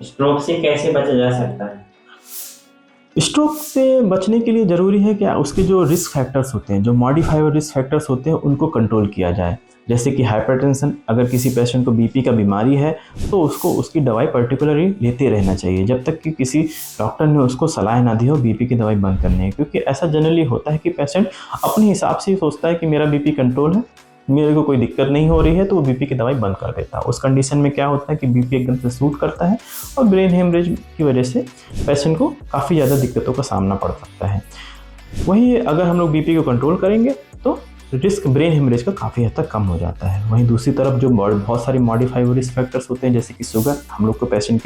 Stroke से कैसे बचा जा सकता है? स्ट्रोक से बचने के लिए ज़रूरी है कि उसके जो रिस्क फैक्टर्स होते हैं, जो मॉडिफाइबल रिस्क फैक्टर्स होते हैं, उनको कंट्रोल किया जाए। जैसे कि हाइपरटेंशन, अगर किसी पेशेंट को बीपी का बीमारी है तो उसको उसकी दवाई पर्टिकुलरली लेते रहना चाहिए जब तक कि किसी डॉक्टर ने उसको सलाह ना दी हो बीपी की दवाई बंद करने की। क्योंकि ऐसा जनरली होता है कि पेशेंट अपने हिसाब से ही सोचता है कि मेरा बीपी कंट्रोल है, मेरे को कोई दिक्कत नहीं हो रही है, तो वो बीपी की दवाई बंद कर देता है। उस कंडीशन में क्या होता है कि बीपी एकदम से शूट करता है और ब्रेन हेमरेज की वजह से पेशेंट को काफ़ी ज़्यादा दिक्कतों का सामना पड़ सकता है। वहीं अगर हम लोग बीपी को कंट्रोल करेंगे तो रिस्क ब्रेन हेमरेज का काफ़ी हद तक कम हो जाता है। वहीं दूसरी तरफ जो बहुत सारी मॉडिफाइबल रिस्क फैक्टर्स होते हैं, जैसे कि शुगर, हम लोग को पेशेंट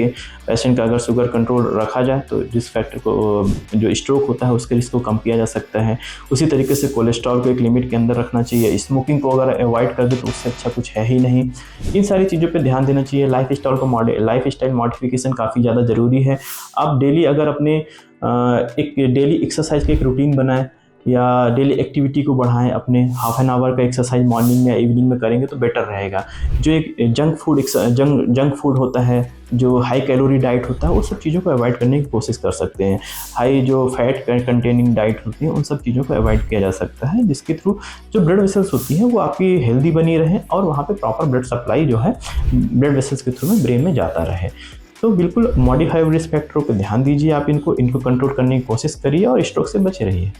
का अगर शुगर कंट्रोल रखा जाए तो रिस्क फैक्टर को, जो स्ट्रोक होता है उसके रिस्क को कम किया जा सकता है। उसी तरीके से कोलेस्ट्रॉल को एक लिमिट के अंदर रखना चाहिए। स्मोकिंग को अगर अवॉइड कर दे तो उससे अच्छा कुछ है ही नहीं। इन सारी चीज़ों पर ध्यान देना चाहिए। लाइफ स्टाइल मॉडिफिकेशन काफ़ी ज़्यादा ज़रूरी है। आप डेली अगर अपने एक डेली एक्सरसाइज का एक रूटीन बनाएं या डेली एक्टिविटी को बढ़ाएं, अपने हाफ एन आवर का एक्सरसाइज मॉर्निंग या इवनिंग में करेंगे तो बेटर रहेगा। जो एक जंक फूड होता है, जो हाई कैलोरी डाइट होता है, उस सब चीज़ों को अवॉइड करने की कोशिश कर सकते हैं। हाई जो फैट कंटेनिंग डाइट होती है, उन सब चीज़ों को अवॉइड किया जा सकता है, जिसके थ्रू जो ब्लड वेसल्स होती हैं वो आपकी हेल्दी बनी रहे और वहाँ पे प्रॉपर ब्लड सप्लाई जो है ब्लड वेसल्स के थ्रू में ब्रेन में जाता रहे। तो बिल्कुल मॉडिफाइबल रिस्क फैक्टरों पर ध्यान दीजिए, आप इनको कंट्रोल करने की कोशिश करिए और स्ट्रोक से बचे रहिए।